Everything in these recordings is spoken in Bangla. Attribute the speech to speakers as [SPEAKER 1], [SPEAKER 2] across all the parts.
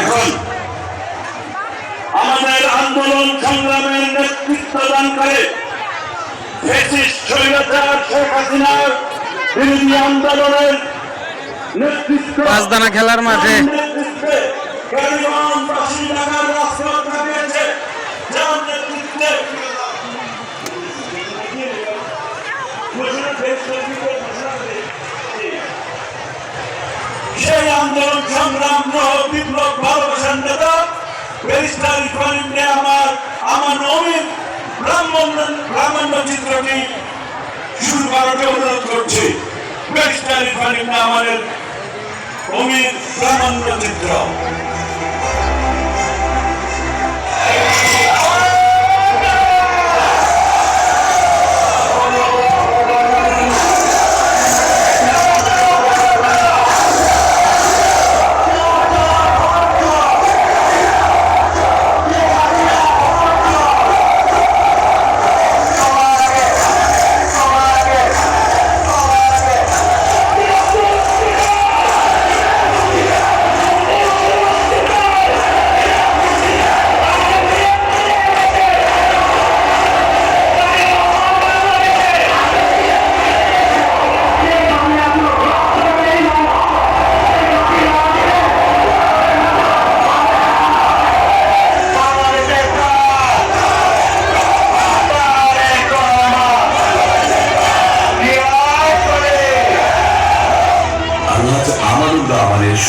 [SPEAKER 1] এখন আমাদের আন্দোলন সংগ্রামের নেতৃত্ব দান করে ফ্যাসিস্ট স্বৈরাচার শেখ হাসিনার বিরোধী আন্দোলনের নেতৃত্ব
[SPEAKER 2] পাঁচদানা খেলার মাঠে
[SPEAKER 1] সেই আন্দোলন সংগ্রাম বিপ্লব ভালোবাসার নেতা ব্যারিস্টার ইরফান ইবনে আমান অমির ব্রাহ্মণ্য চিত্রটি শুরু করাকে অনুরোধ করছে। ব্যারিস্টার ইরফান ইবনে আমানের অমির ব্রাহ্মণ্য চিত্র।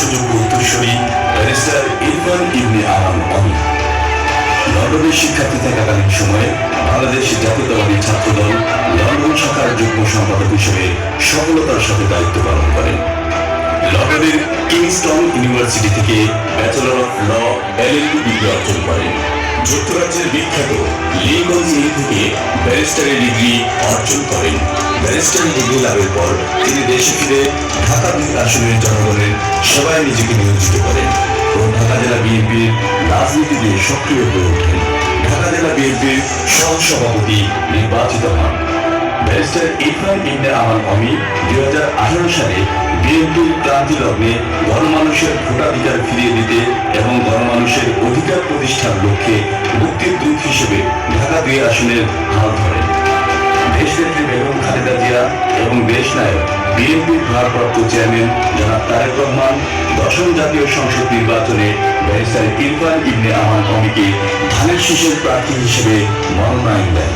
[SPEAKER 1] সুযোগ্য উত্তরসূরি ব্যারিস্টার ইরফান ইবনে আমান অমি লন্ডনের শিক্ষার্থী থাকাকালীন সময়ে বাংলাদেশ জাতীয়তাবাদী ছাত্রদল লন্ডন শাখার যুগ্ম সম্পাদক হিসেবে সফলতার সাথে দায়িত্ব পালন করেন। লন্ডনের কিংস্টন ইউনিভার্সিটি থেকে bachelor of law LLB degree অর্জন করেন। যুক্তরাজ্যের বিখ্যাত লিঙ্কন থেকে ব্যারিস্টারি ডিগ্রি অর্জন করেন। ব্যারিস্টারি ডিগ্রি লাভের পর তিনি দেশে ফিরে ঢাকা ২ আসনের জনগণের সেবায় নিজেকে নিয়োজিত করেন ও ঢাকা জেলা বিএনপির রাজনীতিতে সক্রিয় হয়ে ওঠেন। ঢাকা জেলা বিএনপির সহসভাপতি নির্বাচিত হন। ব্যারিস্টার ইরফান ইবনে আমান অমি ২০১৮ সালে বিএনপির ক্রান্তি লগ্নে গণমানুষের ভোটাধিকার ফিরিয়ে দিতে এবং গণমানুষের অধিকার প্রতিষ্ঠার লক্ষ্যে মুক্তির দূত হিসেবে ঢাকা ২ আসনের হাল ধরেন। দেশনেত্রী বেগম খালেদা জিয়া এবং দেশ নায়ক বিএনপির ভারপ্রাপ্ত চেয়ারম্যান জনাব তারেক রহমান ১০ম জাতীয় সংসদ নির্বাচনে ব্যারিস্টার ইরফান ইবনে আমান অমিকে ধানের শীষের প্রার্থী হিসেবে মনোনয়ন দেন।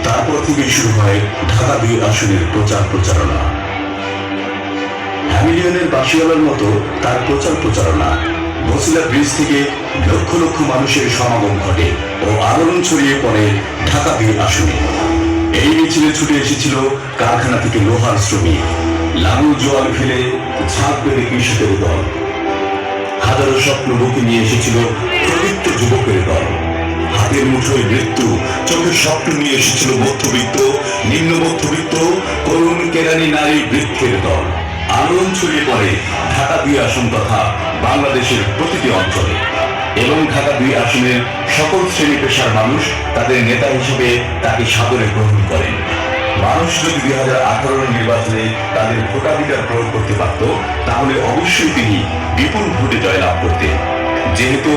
[SPEAKER 1] তারপর থেকে শুরু হয় ঢাকা ২ আসনের প্রচার প্রচারণা। হ্যামিলিয়নের বাসিওয়ালার মতো তার প্রচার প্রচারণা। বসিলা ব্রিজ থেকে লক্ষ লক্ষ মানুষের সমাগম ঘটে ও আলোড়ন ছড়িয়ে পড়ে ঢাকা ২ আসনে। এই মিছিলে ছুটে এসেছিল কারখানা থেকে লোহার শ্রমিক, লাঙল জোয়াল ফেলে ঝাঁপ বেঁধে কৃষকের দল। হাজারো স্বপ্ন বুকে নিয়ে এসেছিল প্রবৃত্ত যুবকের দল। হাতের মুঠোয় মৃত্যু, চোখের স্বপ্ন নিয়ে এসেছিল মধ্যবিত্ত, নিম্ন মধ্যবিত্ত, করুণ কেরানি নারী বৃক্ষের দল। আলোড়ন ছড়িয়ে পড়ে ঢাকা ২ আসন তথা বাংলাদেশের প্রতিটি অঞ্চলে এবং ঢাকা ২ আসনের সকল শ্রেণী পেশার মানুষ তাদের নেতা হিসেবে তাকে সাদরে গ্রহণ করেন। মানুষ যদি ২০১৮ নির্বাচনে তাদের ভোটাধিকার প্রয়োগ করতে পারত তাহলে অবশ্যই তিনি বিপুল ভোটে জয়লাভ করতেন। যেহেতু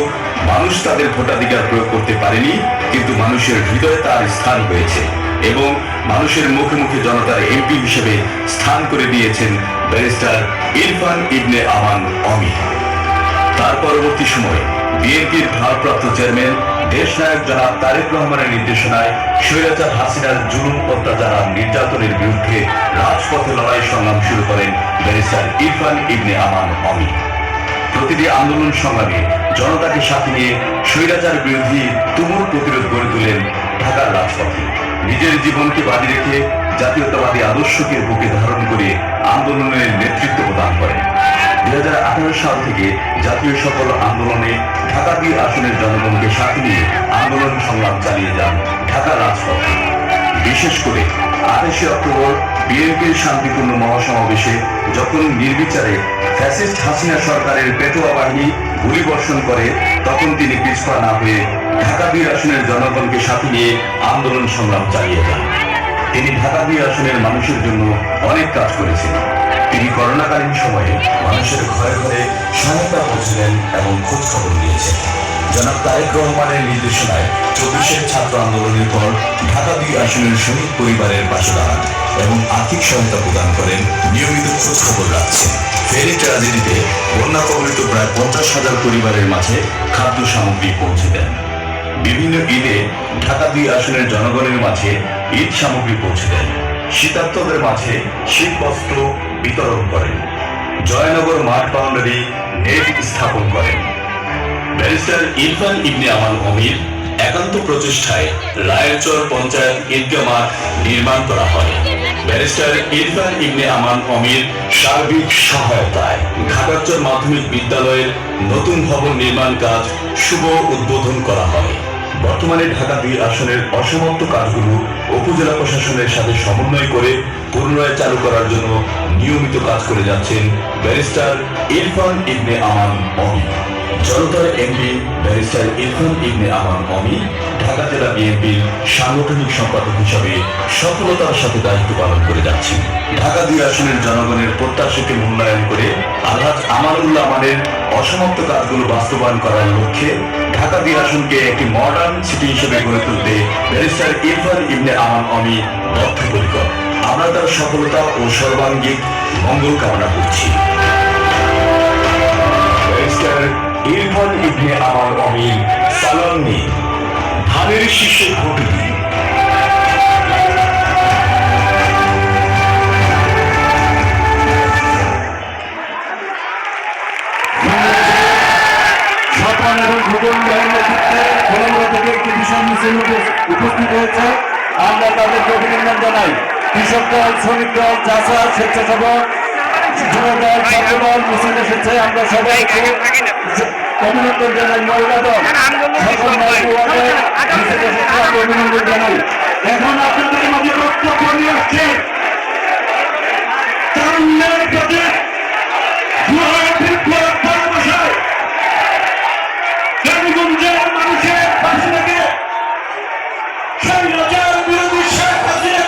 [SPEAKER 1] মানুষ তাদের ভোটাধিকার প্রয়োগ করতে পারেনি, কিন্তু মানুষের হৃদয়ে তার স্থান হয়েছে এবং মানুষের মুখে মুখে জনতার এমপি হিসেবে স্থান করে দিয়েছেন ব্যারিস্টার ইরফান ইবনে আমান অমি। তার পরবর্তী সময়ে বিএনপির ভারপ্রাপ্ত চেয়ারম্যান দেশনায়ক জনাব তারেক রহমানের নির্দেশনায় স্বৈরাচার হাসিনার জুলুম অত্যাচার আর নির্যাতনের বিরুদ্ধে রাজপথে লড়াই সংগ্রাম শুরু করেন ব্যারিস্টার ইরফান ইবনে আমান অমি। প্রতিটি আন্দোলন সংগ্রামে জনতাকে সাথে নিয়ে স্বৈরাচার বিরোধী তুমুল প্রতিরোধ গড়ে তোলেন ঢাকার রাজপথে। নিজের জীবনকে বাজি রেখে জাতীয়তাবাদী আদর্শকে বুকে ধারণ করে আন্দোলনের নেতৃত্ব প্রদান করেন। ২০১৮ সাল থেকে জাতীয় সকল আন্দোলনে ঢাকা ২ আসনের জনগণকে সাথে নিয়ে আন্দোলন সংগ্রাম চালিয়ে যান ঢাকার রাজপথে। বিশেষ করে ২৮ অক্টোবর বিএনপির শান্তিপূর্ণ মহাসমাবেশে যখন নির্বিচারে ফ্যাসিস্ট হাসিনা সরকারের পেটোয়া বাহিনী গুলিবর্ষণ করে, তখন তিনি পিছপা না হয়ে ঢাকা ২ আসনের জনগণকে সাথে নিয়ে আন্দোলন সংগ্রাম চালিয়ে যান। তিনি ঢাকা ২ আসনের মানুষের জন্য অনেক কাজ করেছেন। তিনি করোনাকালীন সময়ে মানুষের ঘরে ঘরে সহায়তা জনাব তারেক রহমানের নির্দেশনায় 24-এর ছাত্র আন্দোলনের পর ঢাকা 2 আসনের শহীদ পরিবারের পাশে দাঁড়ান এবং আর্থিক সহায়তা প্রদান করেন, নিয়মিত খোঁজ খবর রাখছেন। ফেনী ট্র্যাজেডিতে বন্যা কবলিত প্রায় 50,000 পরিবারের মাঝে খাদ্য সামগ্রী পৌঁছে দেন। বিভিন্ন ঈদে ঢাকা 2 আসনের জনগণের মাঝে ঈদ সামগ্রী পৌঁছে দেন। শীতার্তদের মাঝে শীত বস্ত্র বিতরণ করেন। জয়নগর মাঠ বাউন্ডারি নেট স্থাপন করেন। ব্যারিস্টার ইরফান ইবনে আমান অমির একান্ত প্রচেষ্টায় রায়েরচর পঞ্চায়েত ঈদগাহ মাঠ নির্মাণ করা হয়। ব্যারিস্টার ইরফান ইবনে আমান অমির সার্বিক সহায়তায় ঘাটারচর মাধ্যমিক বিদ্যালয়ের নতুন ভবন নির্মাণ কাজ শুভ উদ্বোধন করা হয়। বর্তমানে ঢাকা 2 আসনের অসমাপ্ত কাজগুলো উপজেলা প্রশাসনের সাথে সমন্বয় করে পুনরায় চালু করার জন্য নিয়মিত কাজ করে যাচ্ছেন ব্যারিস্টার ইরফান ইবনে আমান অমি। জনতার এমপি ব্যারিস্টার ইরফান ইবনে আমান অমি ঢাকা জেলা বিএনপির সাংগঠনিক সম্পাদক হিসাবে সফলতার সাথে দায়িত্ব পালন করে যাচ্ছেন। ঢাকা 2 আসনের জনগণের প্রত্যাশাকে মূল্যায়ন করে আলহাজ আমানুল্লাহ আমানের অসমাপ্ত কাজগুলো বাস্তবায়ন করার লক্ষ্যে ঢাকা 2 আসনকে একটি মডার্ন সিটি হিসেবে গড়ে তুলতে ব্যারিস্টার ইরফান ইবনে আমান অমি বদ্ধপরিকর। আমরা তার সফলতা ও সর্বাঙ্গীন মঙ্গল কামনা করছি। ব্যারিস্টার ইরফান ইবনে আমান অমির সালাম নিন, ধানের শীর্ষে ভোট দিন।
[SPEAKER 2] স্বপন এবং ভূগোল নেতৃত্বে কলম্বো থেকে একটি বিশাল মিছিল উপস্থিত হয়েছে। আমরা তাদেরকে অভিনন্দন জানাই। কৃষক দল, শ্রমিক দল, চাষা, স্বেচ্ছাসেবক, যুব দল, ছাত্র দল মিছিল এসেছে। আমরা সবাইকে অভিনন্দন জানাই। মহিলা দল সকল মিছিল এসেছে, আমরা অভিনন্দন জানাই। এখন আপনাদের মাঝে বক্তব্য নিয়ে আসছে তারুণ্যের প্রতি